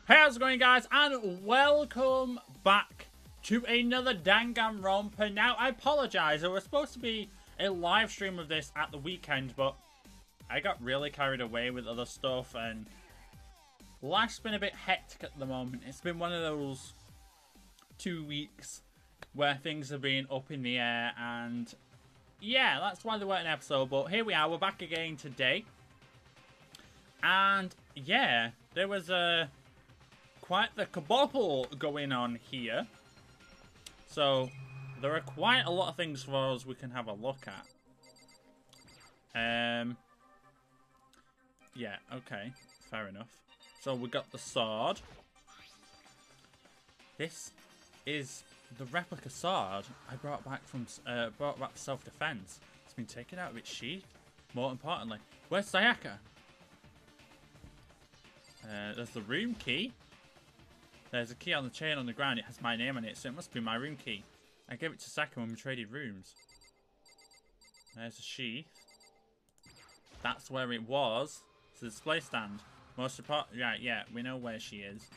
Hey, how's it going, guys? And welcome back to another Danganronpa. Now, I apologize. It was supposed to be a live stream of this at the weekend, but I got really carried away with other stuff, and life's been a bit hectic at the moment. It's been one of those 2 weeks where things have been up in the air, and yeah, that's why there weren't an episode. But here we are. We're back again today. And yeah, there was quite the kabobble going on here. So there are quite a lot of things for us we can have a look at. Yeah, okay, fair enough. So we got the sword. This is the replica sword I brought back from self-defense. It's been taken out of its sheath. More importantly, where's Sayaka? There's the room key. There's a key on the chain on the ground. It has my name on it, so it must be my room key. I gave it to Sayaka when we traded rooms. There's a sheath. That's where it was. It's the display stand. Most important, right? Yeah, we know where she is.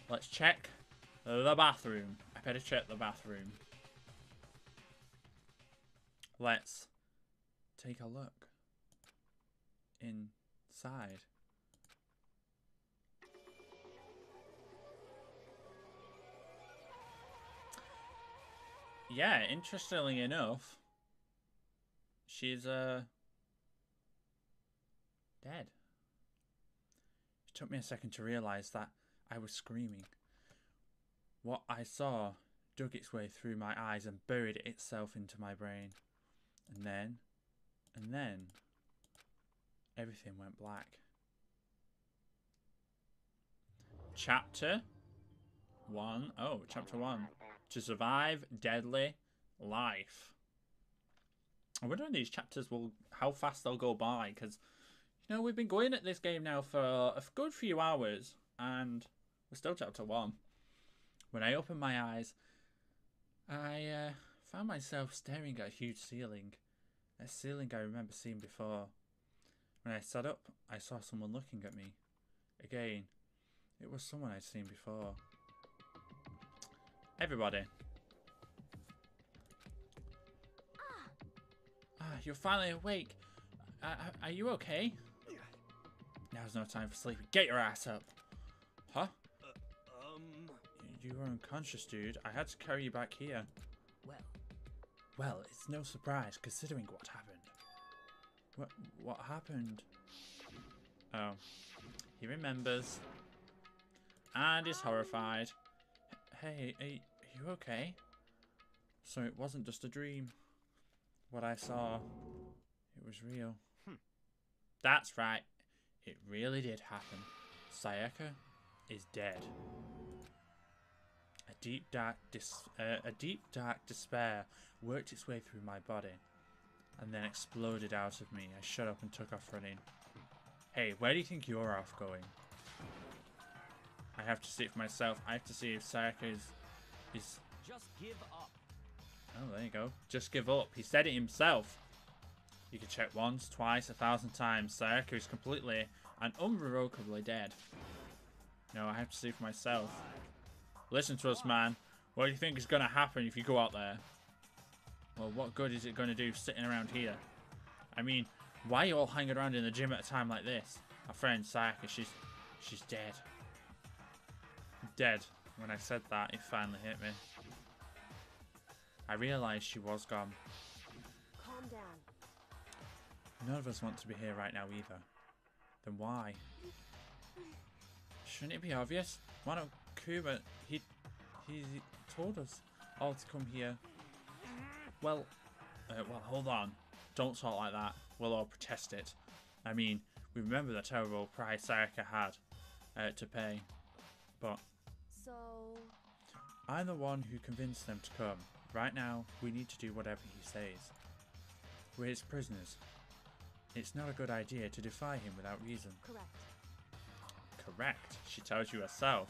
Let's check the bathroom. I better check the bathroom. Let's take a look inside. Yeah, interestingly enough, she's dead. It took me a second to realise that I was screaming. What I saw dug its way through my eyes and buried itself into my brain. And then, everything went black. Chapter 1. Oh, chapter 1. To survive deadly life. I wonder when these chapters will, how fast they'll go by, because, you know, we've been going at this game now for a good few hours, and we're still chapter 1. When I opened my eyes, I found myself staring at a huge ceiling. A ceiling I remember seeing before. When I sat up, I saw someone looking at me. Again, it was someone I'd seen before. Everybody. You're finally awake. Are you okay? Now's no time for sleeping. Get your ass up. Huh? You were unconscious, dude. I had to carry you back here. Well, it's no surprise considering what happened. What happened? Oh. He remembers. And is horrified. Hey, are you okay? So it wasn't just a dream. What I saw, it was real. That's right. It really did happen. Sayaka is dead. A deep dark despair worked its way through my body and then exploded out of me. I shut up and took off running. Hey, where do you think you're off going? I have to see it for myself. I have to see if Sayaka is... Just give up. Oh, there you go. Just give up. He said it himself. You can check once, twice, 1,000 times. Sayaka is completely and unrevocably dead. No, I have to see for myself. Listen to us, man. What do you think is going to happen if you go out there? Well, what good is it going to do sitting around here? I mean, why are you all hanging around in the gym at a time like this? Our friend Sayaka, she's dead. Dead. When I said that, it finally hit me. I realised she was gone. Calm down. None of us want to be here right now either. Then why? Shouldn't it be obvious? Monokuma, he told us all to come here. Well, hold on. Don't talk like that. We'll all protest it. I mean, we remember the terrible price Sayaka had to pay. But so I'm the one who convinced them to come. Right now, we need to do whatever he says. We're his prisoners. It's not a good idea to defy him without reason. Correct. Correct. She tells you herself.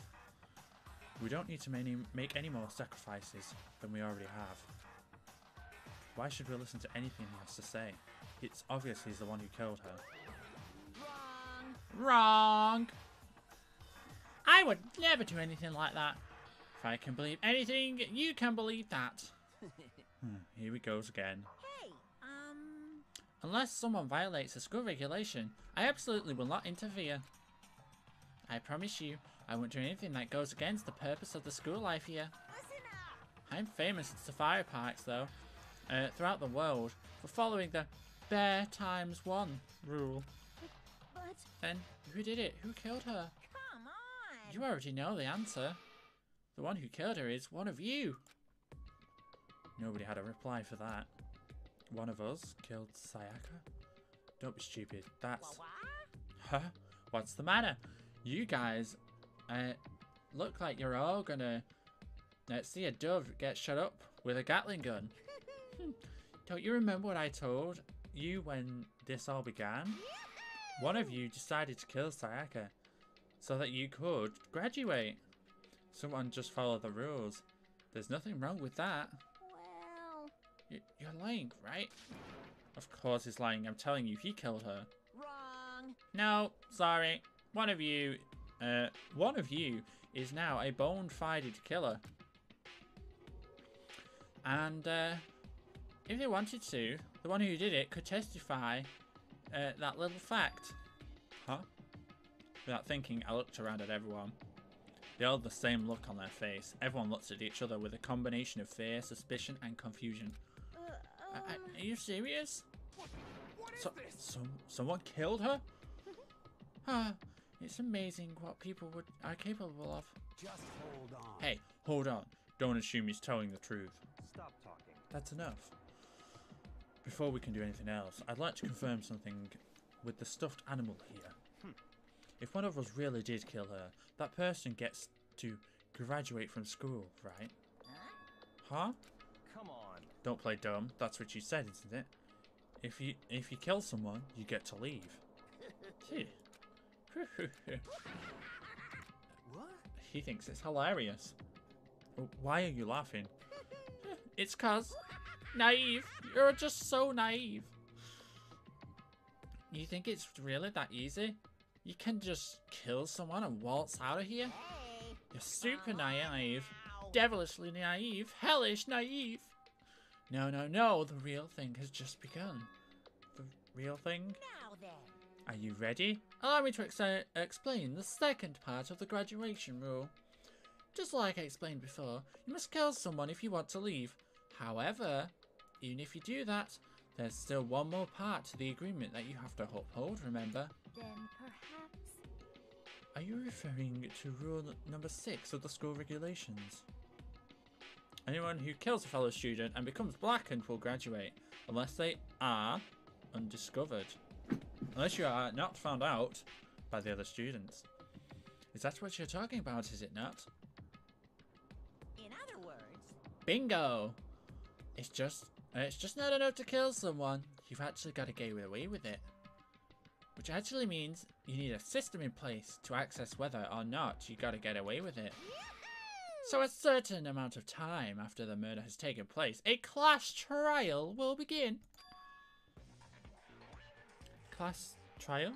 We don't need to make any more sacrifices than we already have. Why should we listen to anything he has to say? It's obvious he's the one who killed her. Wrong. Wrong! I I would never do anything like that. If I can believe anything, you can believe that. Here he goes again. Hey, Unless someone violates a school regulation, I absolutely will not interfere. I promise you, I won't do anything that goes against the purpose of the school life here. listen up. I'm famous at safari parks, though, throughout the world, for following the Bear times 1 rule. But Then, who did it? Who killed her? come on. You already know the answer. The one who killed her is one of you. Nobody had a reply for that. One of us killed Sayaka? Don't be stupid. That's... What? Huh? What's the matter? You guys, look like you're all gonna see a dove get shut up with a Gatling gun. Don't you remember what I told you when this all began? One of you decided to kill Sayaka so that you could graduate. Someone just follow the rules. There's nothing wrong with that. Well, You're lying, right? Of course he's lying. I'm telling you, he killed her. wrong. No, sorry. One of you is now a bona-fide killer. And if they wanted to, the one who did it could testify that little fact. Huh? Without thinking, I looked around at everyone. They all had the same look on their face. Everyone looked at each other with a combination of fear, suspicion, and confusion. Are you serious? What is this? Someone killed her? Ah, it's amazing what people are capable of. Just hold on. Hey, hold on. Don't assume he's telling the truth. Stop talking. That's enough. Before we can do anything else, I'd like to confirm something with the stuffed animal here. If one of us really did kill her, that person gets to graduate from school, right? Huh? Come on. Don't play dumb. That's what you said, isn't it? If you kill someone, you get to leave. What? He thinks it's hilarious. Why are you laughing? It's 'cause naive. You're just so naive. You think it's really that easy? You can just kill someone and waltz out of here? Hey. You're super naive. Ow. Devilishly naive. Hellish naive. No, no, no. The real thing has just begun. The real thing? Now then. Are you ready? Allow me to explain the second part of the graduation rule. Just like I explained before, you must kill someone if you want to leave. However, even if you do that, there's still one more part to the agreement that you have to uphold, remember? Then perhaps... Are you referring to rule number 6 of the school regulations? Anyone who kills a fellow student and becomes blackened will graduate, unless they are undiscovered. Unless you are not found out by the other students. Is that what you're talking about, is it not? In other words, Bingo! It's just not enough to kill someone. You've actually got to get away with it. Which actually means you need a system in place to access whether or not you got to get away with it. So a certain amount of time after the murder has taken place, a class trial will begin. Class trial?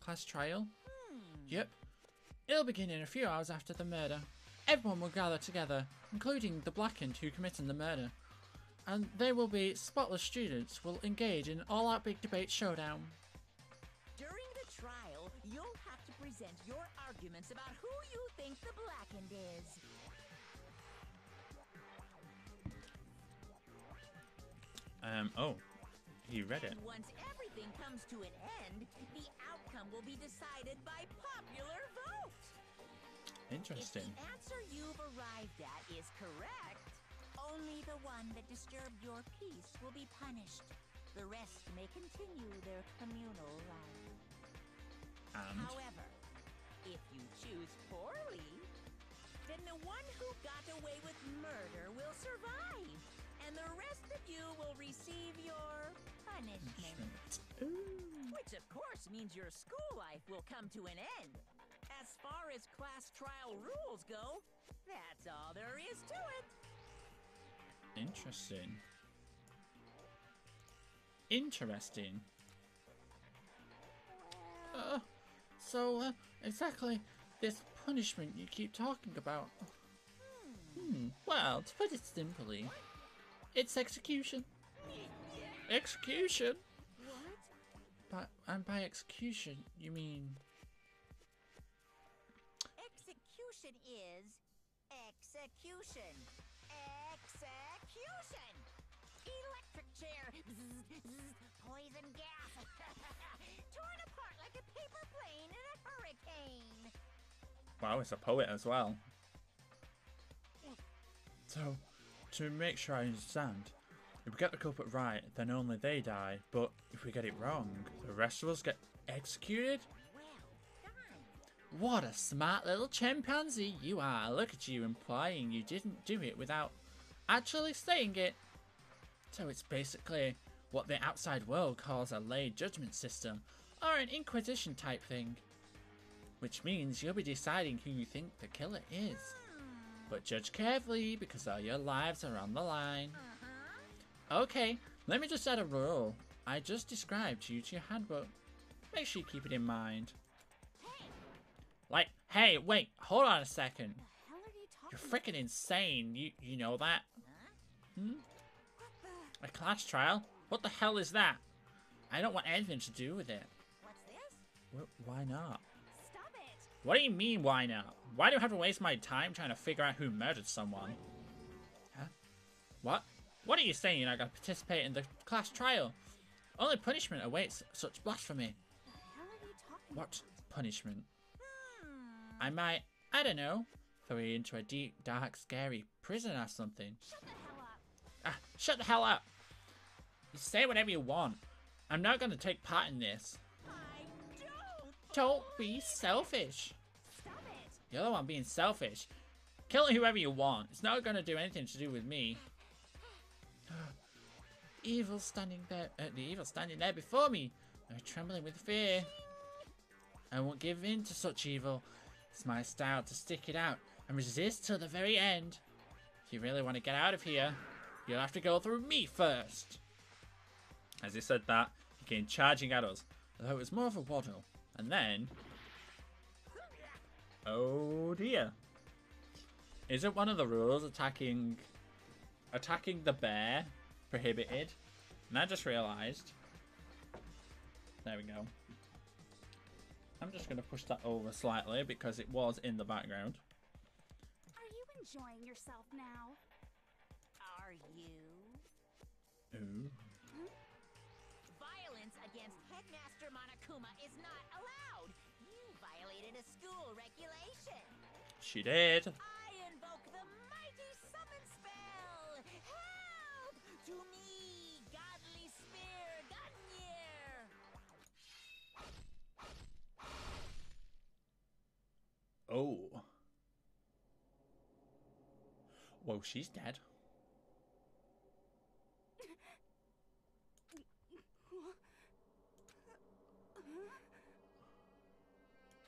Class trial? Yep. It'll begin in a few hours after the murder. Everyone will gather together, including the blackened who committed the murder. And they will be spotless students will engage in an all-out big debate showdown. during the trial, you'll have to present your arguments about who you think the blackened is. Oh. He read it. And once everything comes to an end, the outcome will be decided by popular vote. Interesting. If the answer you've arrived at is correct, only the one that disturbed your peace will be punished. The rest may continue their communal life. And However, if you choose poorly, then the one who got away with murder will survive, and the rest of you will receive your punishment. Which of course means your school life will come to an end. As far as class trial rules go, that's all there is to it. interesting. Interesting. Exactly this punishment you keep talking about. Well, to put it simply, it's execution. Execution? What? And by execution, you mean... Execution is execution. Execution! Electric chair. Zzz, zzz, poison gas. Torn apart like a paper plane in a hurricane. Wow, it's a poet as well. So, to make sure I understand, if we get the culprit right, then only they die, but if we get it wrong, the rest of us get executed? Well done. What a smart little chimpanzee you are. Look at you implying you didn't do it without actually saying it. So it's basically what the outside world calls a lay judgment system, or an inquisition type thing. Which means you'll be deciding who you think the killer is. But judge carefully, because all your lives are on the line. Okay, let me just add a rule. I just described to you to your handbook. Make sure you keep it in mind. Like, hey, wait, hold on a second. The hell are you You're talking freaking insane. You know that? What the? A class trial? What the hell is that? I don't want anything to do with it. What's this? Why not? Stop it. What do you mean, why not? Why do I have to waste my time trying to figure out who murdered someone? Huh? What? What are you saying? You're not going to participate in the class trial? Only punishment awaits such blasphemy. The hell are you talking What punishment? Hmm. I might, I don't know, throw you into a deep, dark, scary prison or something. Shut the hell up. Ah, shut the hell up! You say whatever you want. I'm not going to take part in this. I don't. Don't be selfish. Stop it. You're the one being selfish. Kill whoever you want. It's not going to do anything to do with me. The evil standing there before me. They're trembling with fear. I won't give in to such evil. It's my style to stick it out and resist till the very end. If you really want to get out of here, you'll have to go through me first. As he said that, he came charging at us, though it was more of a waddle. And then... oh dear. Isn't one of the rules attacking the bear prohibited? And I just realised. There we go. I'm just going to push that over slightly because it was in the background. Are you enjoying yourself now? Are you? Ooh. Violence against Headmaster Monokuma is not allowed. You violated a school regulation. She did. I invoke the mighty summon spell. Help! To me, godly spear, Gunyear. Oh. Whoa, she's dead.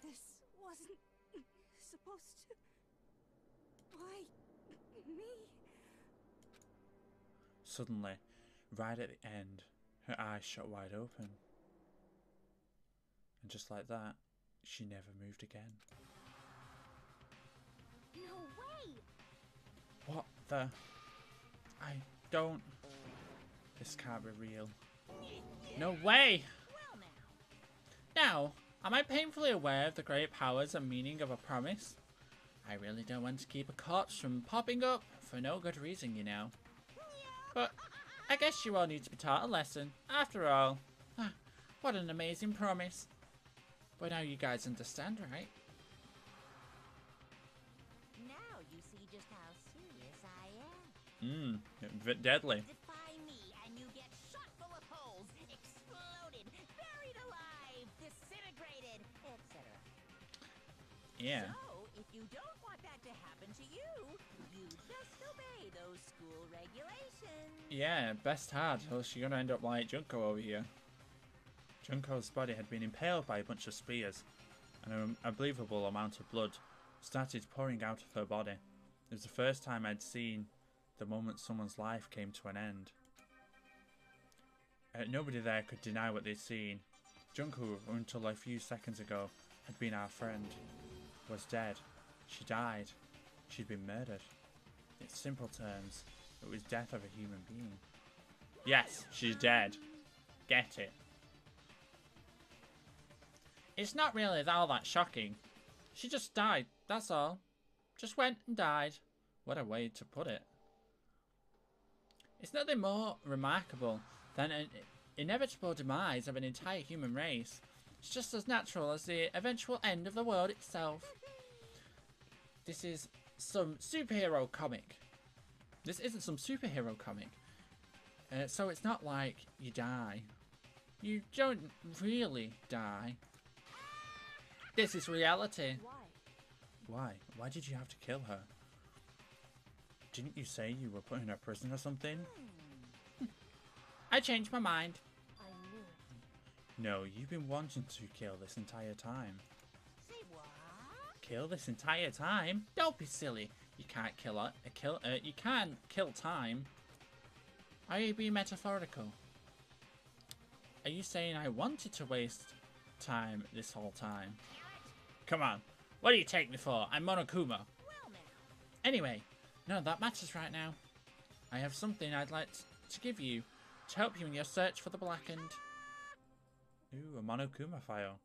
This wasn't supposed to. Why me? Suddenly, right at the end, her eyes shot wide open. And just like that, she never moved again. No way! What the? I don't... This can't be real. No way! Well now. Now, am I painfully aware of the great powers and meaning of a promise? I really don't want to keep a corpse from popping up for no good reason, you know. But I guess you all need to be taught a lesson. After all, what an amazing promise. But now you guys understand, right? Now you see just how serious I am. Deadly. Defy me and you get shot full of holes, exploded, buried alive, disintegrated, etc. Yeah. So, if you don't want that to happen to you, you just obey those school regulations. Yeah, best hard, else you're gonna end up like Junko over here. Junko's body had been impaled by a bunch of spears, and an unbelievable amount of blood started pouring out of her body. It was the first time I'd seen the moment someone's life came to an end. Nobody there could deny what they'd seen. Junko, who until a few seconds ago had been our friend, was dead. She died. She'd been murdered. In simple terms, it was death of a human being. Yes, she's dead. Get it. It's not really all that shocking. She just died, that's all. Just went and died. What a way to put it. It's nothing more remarkable than an inevitable demise of an entire human race. It's just as natural as the eventual end of the world itself. This is some superhero comic. This isn't some superhero comic. So it's not like you die. You don't really die. This is reality. Why? Why? Why did you have to kill her? Didn't you say you were put in a prison or something? I changed my mind. I knew it. No, you've been wanting to kill this entire time. Say what? Kill this entire time? Don't be silly. You can't kill it. You can't kill time. Are you being metaphorical? Are you saying I wanted to waste time this whole time? Come on. What do you take me for? I'm Monokuma. Well now. Anyway, none of that matters right now. I have something I'd like to give you to help you in your search for the Blackened. Ooh, a Monokuma file.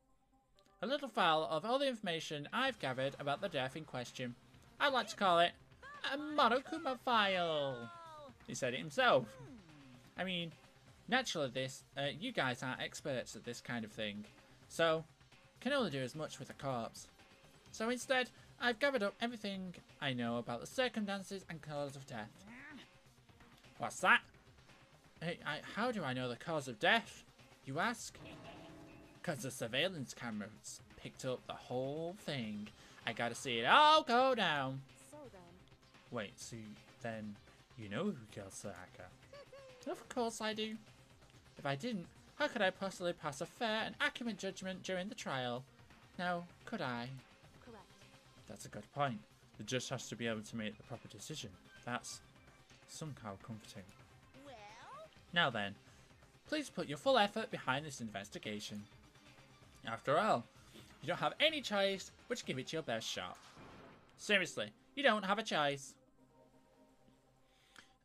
A little file of all the information I've gathered about the death in question. I'd like to call it a Monokuma file. He said it himself. I mean, naturally you guys aren't experts at this kind of thing, so can only do as much with a corpse. So instead, I've gathered up everything I know about the circumstances and cause of death. What's that? How do I know the cause of death, you ask? Because the surveillance cameras picked up the whole thing. I gotta see it all go down. So then, Wait, so then you know who killed Sayaka? Of course I do. If I didn't, how could I possibly pass a fair and accurate judgment during the trial? Now, could I? correct. That's a good point. The judge has to be able to make the proper decision. That's somehow comforting. Well, Now then, please put your full effort behind this investigation. After all, you don't have any choice but to give it your best shot. Seriously, you don't have a choice.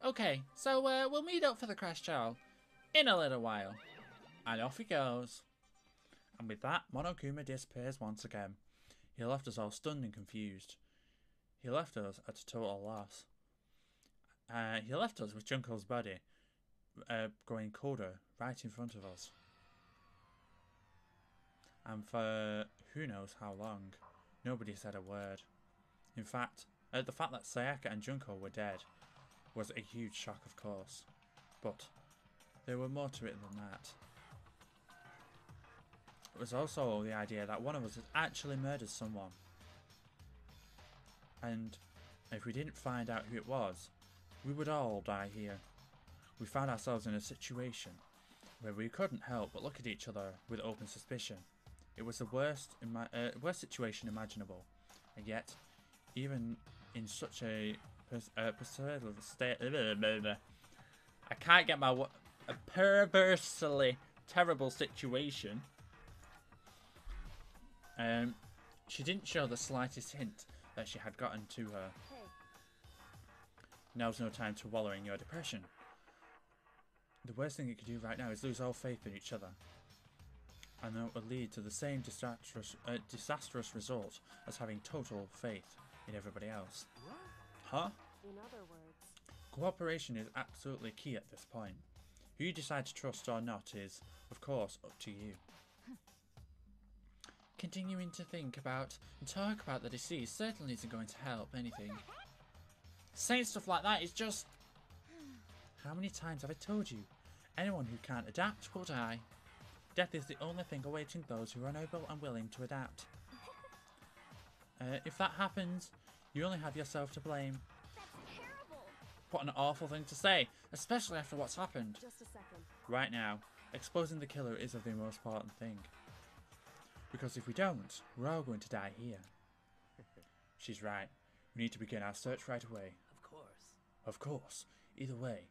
Okay, so we'll meet up for the crash trial in a little while. And off he goes. And with that, Monokuma disappears once again. He left us all stunned and confused. He left us at a total loss. He left us with Junko's body growing colder right in front of us. And for who knows how long, nobody said a word. In fact, the fact that Sayaka and Junko were dead was a huge shock, of course. But there were more to it than that. It was also the idea that one of us had actually murdered someone. And if we didn't find out who it was, we would all die here. We found ourselves in a situation where we couldn't help but look at each other with open suspicion. It was the worst situation imaginable, and yet, even in such a state, I can't get my a perversely terrible situation. She didn't show the slightest hint that she had gotten to her. Hey, Now's no time to wallow in your depression. The worst thing you could do right now is lose all faith in each other. And that would lead to the same disastrous result as having total faith in everybody else. Huh? in other words, Cooperation is absolutely key at this point. Who you decide to trust or not is, of course, up to you. Continuing to think about and talk about the deceased certainly isn't going to help anything. Saying stuff like that is just... How many times have I told you? Anyone who can't adapt will die. Death is the only thing awaiting those who are unable and willing to adapt. If that happens, you only have yourself to blame. that's terrible. What an awful thing to say, especially after what's happened. Just a second. Right now, exposing the killer is of the most important thing. Because if we don't, we're all going to die here. She's right. We need to begin our search right away. of course. Of course. Either way,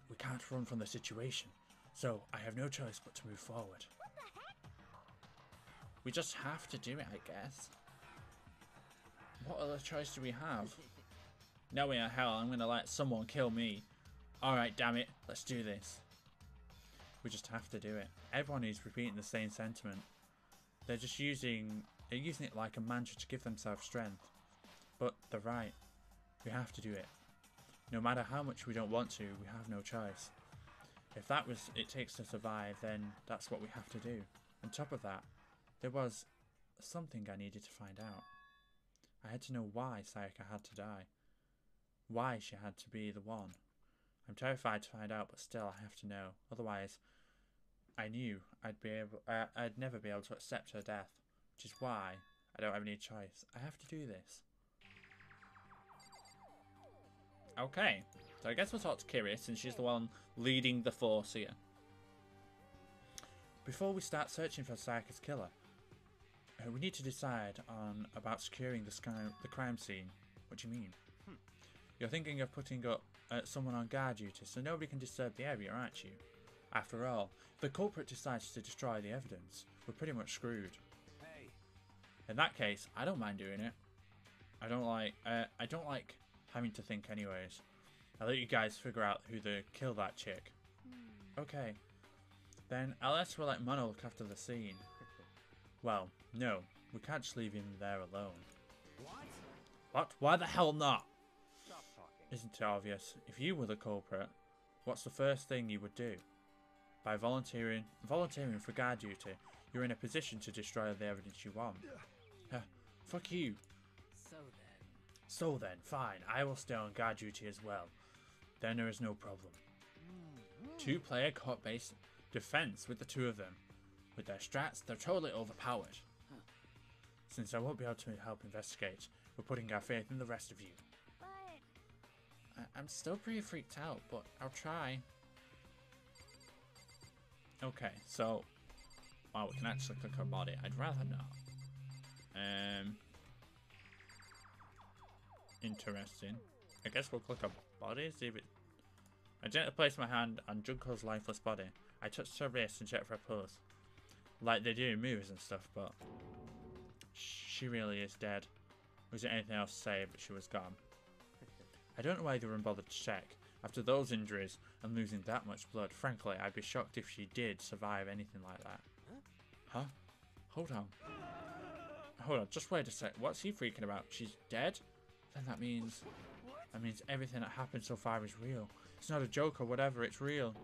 we can't run from the situation. So, I have no choice but to move forward. What the heck? We just have to do it, I guess. What other choice do we have? No way in hell I'm gonna let someone kill me. Alright, damn it, let's do this. We just have to do it. Everyone is repeating the same sentiment. They're just using it like a mantra to give themselves strength. But they're right. We have to do it. No matter how much we don't want to, we have no choice. If that was it takes to survive, then that's what we have to do. On top of that, there was something I needed to find out. I had to know why Sayaka had to die. Why she had to be the one. I'm terrified to find out, but still I have to know. Otherwise, I knew I'd never be able to accept her death. Which is why I don't have any choice. I have to do this. Okay, so I guess we'll talk to Kiri since she's the one leading the force here. Before we start searching for Sayaka's killer, we need to decide about securing the crime scene. What do you mean? You're thinking of putting up someone on guard duty so nobody can disturb the area, aren't you? After all, if the culprit decides to destroy the evidence, we're pretty much screwed. Hey. In that case, I don't mind doing it. I don't like having to think anyways. I'll let you guys figure out who killed that chick. Okay. Then I'll let Mono look after the scene. Well, no. We can't just leave him there alone. What? What? Why the hell not? Stop talking. Isn't it obvious? If you were the culprit, what's the first thing you would do? By volunteering for guard duty, you're in a position to destroy the evidence you want. Fuck you. So then, fine, I will stay on guard duty as well. Then there is no problem. 2-player court-based defense with the two of them. With their strats, they're totally overpowered. Since I won't be able to help investigate, we're putting our faith in the rest of you. But I'm still pretty freaked out, but I'll try. Okay, so... Wow, we can actually click our body. I'd rather not. Interesting. I guess we'll click our body, see if it... I gently placed my hand on Junko's lifeless body. I touched her wrist and checked for a pulse. Like they do in movies and stuff, but... She really is dead. Was there anything else to say, but she was gone. I don't know why they were bothered to check. After those injuries and losing that much blood, frankly, I'd be shocked if she did survive anything like that. Huh? Hold on. Hold on, just wait a sec. What's he freaking about? She's dead? Then that means everything that happened so far is real. It's not a joke or whatever, it's real.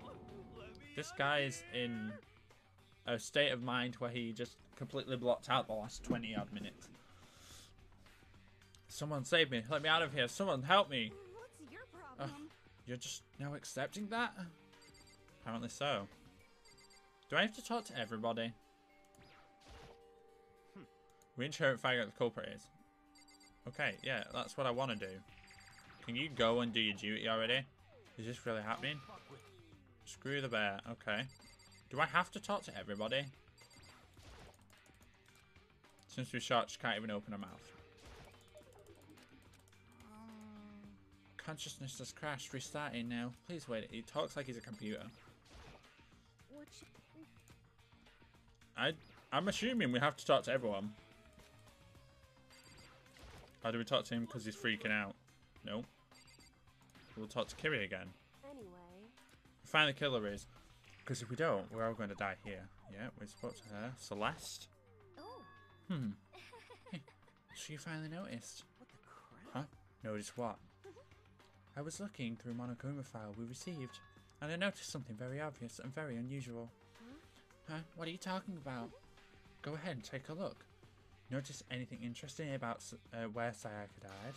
This guy is in a state of mind where he just completely blocked out the last 20 odd minutes. Someone save me. Let me out of here. Someone help me. what's your problem? You're just now accepting that? Apparently so. Do I have to talk to everybody? We need to find out the culprit is. Okay, yeah, that's what I want to do. Can you go and do your duty already? Is this really happening? Screw the bear. Okay. Do I have to talk to everybody? Since we're shot, she can't even open her mouth. Consciousness has crashed. Restarting now. Please wait. He talks like he's a computer. I'm assuming we have to talk to everyone. Or do we talk to him because he's freaking out? No. We'll talk to Kiri again. Anyway. Find the killer is. Because if we don't, we're all going to die here. Yeah, we spoke to her. Celeste? Oh. She finally noticed. What the crap? Huh? Noticed what? I was looking through Monokuma file we received, and I noticed something very obvious and very unusual. Huh? What are you talking about? Go ahead and take a look. Notice anything interesting about where Sayaka died?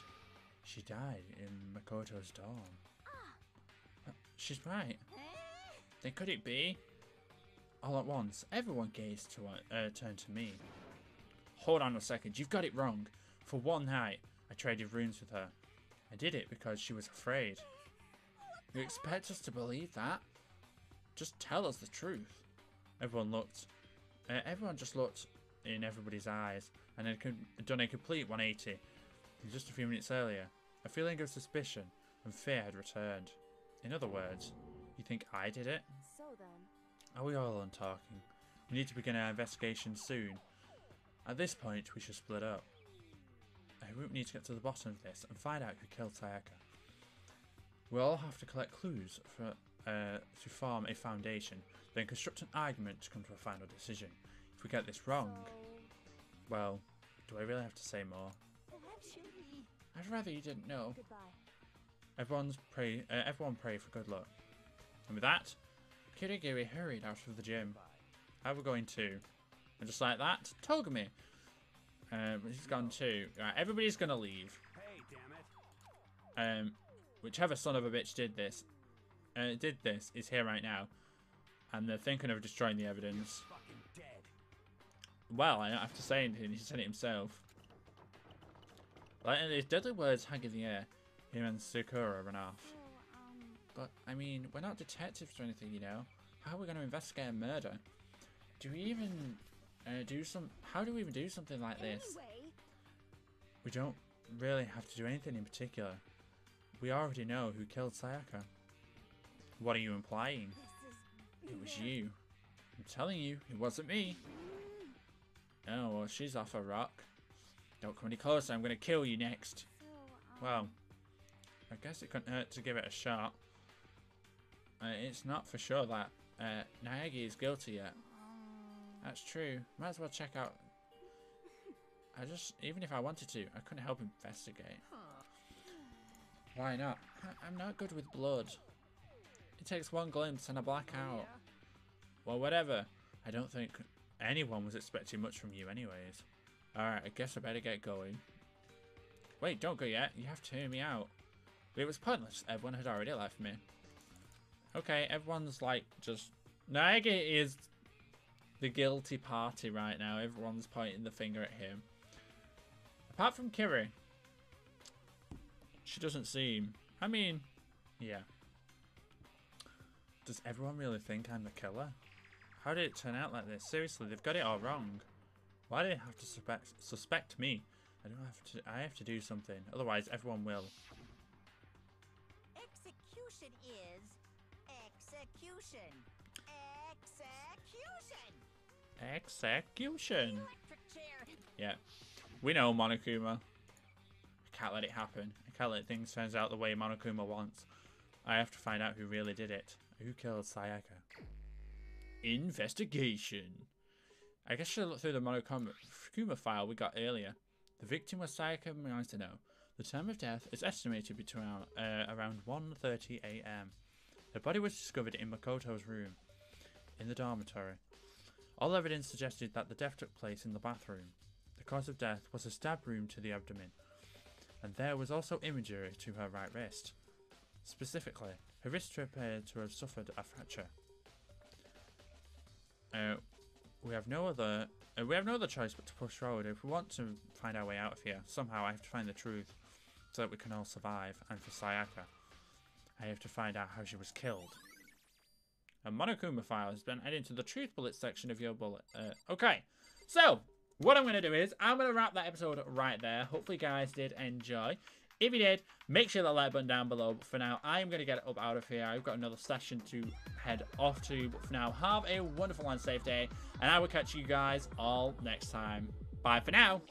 She died in Makoto's dorm. She's right. Then could it be? All at once, everyone gazed turned to me. Hold on a second, you've got it wrong. For one night, I traded runes with her. I did it because she was afraid. You expect us to believe that? Just tell us the truth. Everyone just looked in everybody's eyes and had done a complete 180. And just a few minutes earlier, a feeling of suspicion and fear had returned. In other words, you think I did it? So then. Are we all on talking? We need to begin our investigation soon. At this point, we should split up. We need to get to the bottom of this and find out who killed Sayaka. We'll all have to collect clues to form a foundation, then construct an argument to come to a final decision. If we get this wrong, well, do I really have to say more? Eventually. I'd rather you didn't know. Goodbye. Everyone pray for good luck. And with that, Kirigiri hurried out of the gym. How we're going to? And just like that, Togami. He's gone too. Right, everybody's gonna leave. Hey, damn it. Whichever son of a bitch did this is here right now, and they're thinking of destroying the evidence. Fucking dead. Well, I don't have to say anything. He said it himself. Like, and his deadly words hang in the air. Him and Sakura run off. But I mean, we're not detectives or anything, you know. How are we going to investigate a murder? Do we even How do we even do something like this? Anyway, We don't really have to do anything in particular. We already know who killed Sayaka. What are you implying? this is It was you. I'm telling you, it wasn't me. Oh, well, she's off a rock. Don't come any closer, I'm gonna kill you next. so, Well, I guess it couldn't hurt to give it a shot. It's not for sure that Naegi is guilty yet. That's true. Might as well check out. Even if I wanted to, I couldn't help investigate. Why not? I'm not good with blood. It takes one glimpse and I black out. Well, whatever. I don't think anyone was expecting much from you anyways. Alright, I guess I better get going. Wait, don't go yet. You have to hear me out. But it was pointless. Everyone had already left me. Okay, everyone's like just... Naegi is the guilty party right now. Everyone's pointing the finger at him. Apart from Kiri. She doesn't seem... I mean, yeah. Does everyone really think I'm the killer? How did it turn out like this? Seriously, they've got it all wrong. Why do they have to suspect me? I have to do something. Otherwise, everyone will. Execution is execution. Execution. Execution. Electric chair. Yeah. We know Monokuma. I can't let it happen. I can't let things turn out the way Monokuma wants. I have to find out who really did it. Who killed Sayaka? Investigation. I guess I should look through the Monokuma file we got earlier. The victim was Sayaka Mizuno. The time of death is estimated between around 1:30 AM. Her body was discovered in Makoto's room, in the dormitory. All evidence suggested that the death took place in the bathroom. The cause of death was a stab wound to the abdomen, and there was also injury to her right wrist. Specifically, her wrist appeared to have suffered a fracture. We have no other choice but to push forward. If we want to find our way out of here, somehow I have to find the truth, so that we can all survive. And for Sayaka, I have to find out how she was killed. A Monokuma file has been added to the truth bullet section of your bullet. Okay, so what I'm going to do is I'm going to wrap that episode right there. Hopefully, you guys did enjoy. If you did, make sure that like button down below. But for now, I'm going to get up out of here. I've got another session to head off to. But for now, have a wonderful and safe day. And I will catch you guys all next time. Bye for now.